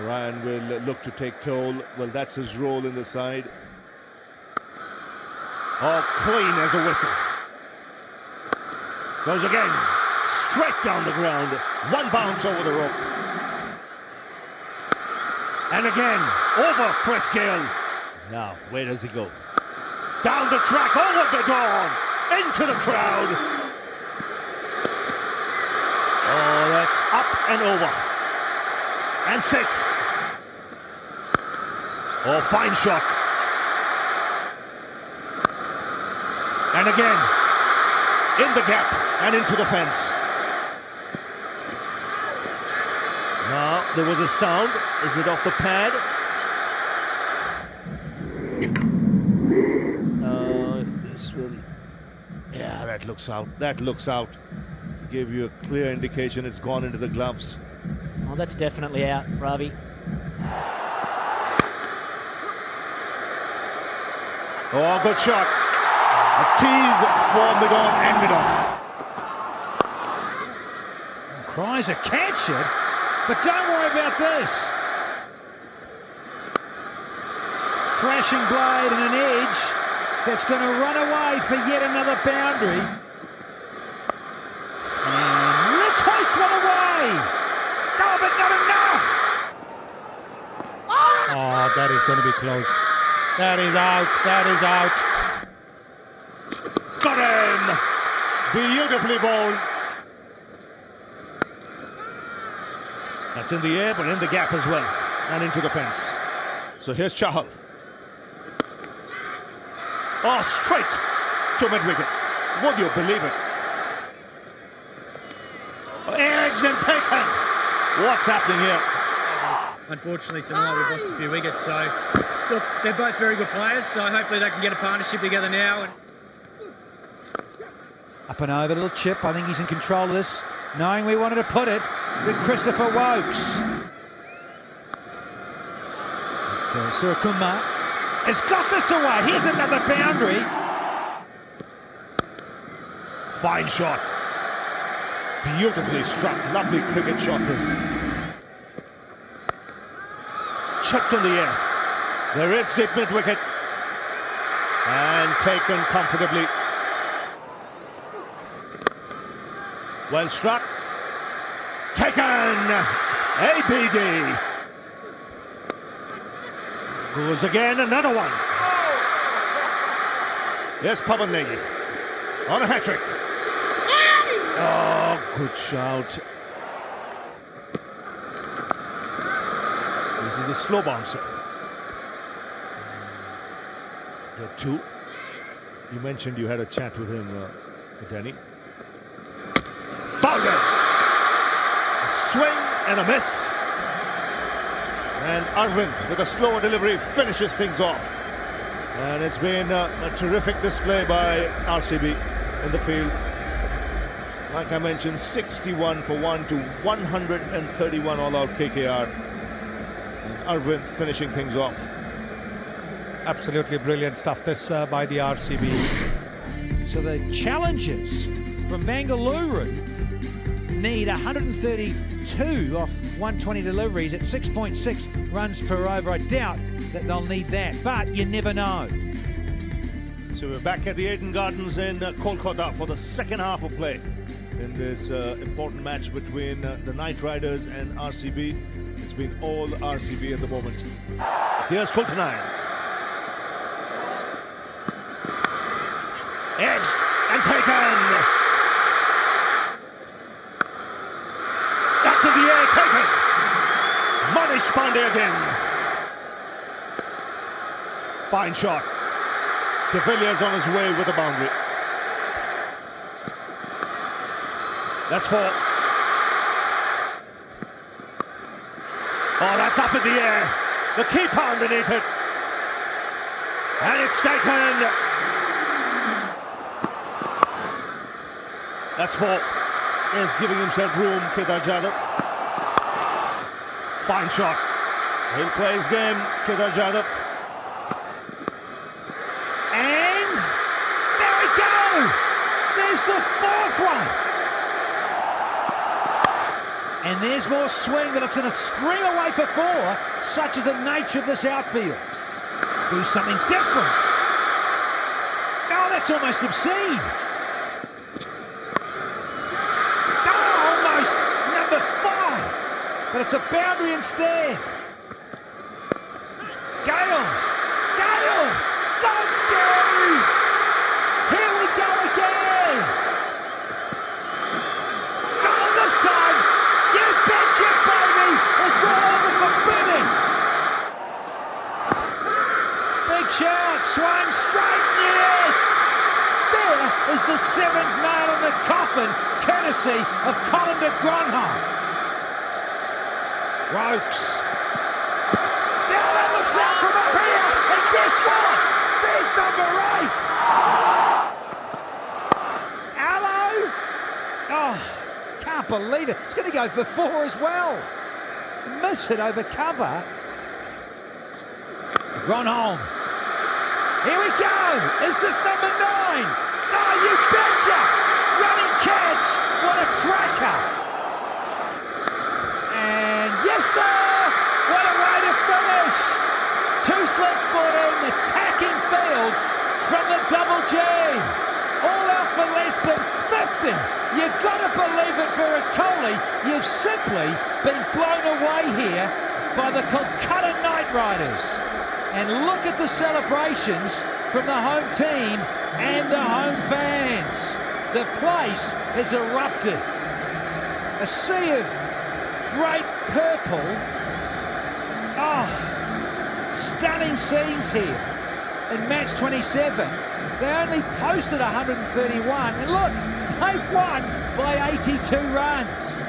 Ryan will look to take toll. Well, that's his role in the side. Oh, clean as a whistle. Goes again, straight down the ground. One bounce over the rope. And again, over Chris Gale. Now, where does he go? Down the track, over the dawn, into the crowd. Oh, that's up and over. And six. Oh, fine shot. And again, in the gap and into the fence. Now, there was a sound. Is it off the pad? This will... Yeah, that looks out. That looks out. Give you a clear indication it's gone into the gloves. Oh, that's definitely out, Ravi. Oh, good shot. A tease for mid-on and mid-off. Cries a catch it, but don't worry about this. Thrashing blade and an edge that's going to run away for yet another boundary. And let's hoist one away. No, but not enough. Oh, that is going to be close. That is out. That is out. Got him! Beautifully bowled. That's in the air, but in the gap as well. And into the fence. So here's Chahal. Oh, straight to mid-wicket. Would you believe it? Edged and taken. What's happening here? Unfortunately tonight we've lost a few wickets, so look, they're both very good players, so hopefully they can get a partnership together now. And Up and over, little chip. I think he's in control of this, knowing we wanted to put it with Christopher Wokes. Surakumar has got this away. Here's another boundary. Fine shot. Beautifully struck. Lovely cricket shot this. Chipped in the air. There is deep mid-wicket. And taken comfortably. Well struck. Taken! ABD. Goes again, another one. Yes, Pavan Negi on a hat-trick. Oh, good shout. This is the slow bouncer. Get two. You mentioned you had a chat with him, Danny. Bowled it. A swing and a miss. And Arvind, with a slower delivery, finishes things off. And it's been a terrific display by RCB in the field. Like I mentioned, 61 for 1 to 131 all-out KKR. And Arvind finishing things off. Absolutely brilliant stuff this by the RCB. So the Challengers from Bengaluru need 132 off 120 deliveries at 6.6 runs per over. I doubt that they'll need that, but you never know. So we're back at the Eden Gardens in Kolkata for the second half of play in this important match between the Knight Riders and RCB. It's been all RCB at the moment. But here's Kolkata Knight. Edged and taken. That's in the air, taken. Manish Pandey again. Fine shot. De Villiers on his way with a boundary. That's four. Oh, that's up in the air. The keeper underneath it. And it's taken. That's four. Is giving himself room, Kedar Jadhav. Fine shot. He'll play his game, Kedar Jadhav. And there we go! There's the fourth one! And there's more swing, but it's going to scream away for 4, such is the nature of this outfield. Do something different. Oh, that's almost obscene. Oh, almost number 5. But it's a boundary instead. Gale! Gonski! Here we go again! Oh, this time! You betcha, baby! It's all over for Benny! Big shout, swung straight, yes! There is the 7th nail in the coffin, courtesy of Colin de Gronholm. Rokes. Now that looks out from up here, and guess what? There's number 8. Hello? Oh, can't believe it. It's going to go for 4 as well. Miss it over cover. Gronholm. Here we go. Is this number 9? Oh, you betcha. Running catch. What a cracker. And yes, sir. What a way to finish. 2 slips brought in, attacking fields from the double G. All out for less than 50. You've got to believe it, ViratKohli. You've simply been blown away here by the Kolkata Knight Riders. And look at the celebrations from the home team and the home fans. The place has erupted. A sea of great purple. Oh, stunning scenes here in match 27. They only posted 131, and look, they've won by 82 runs.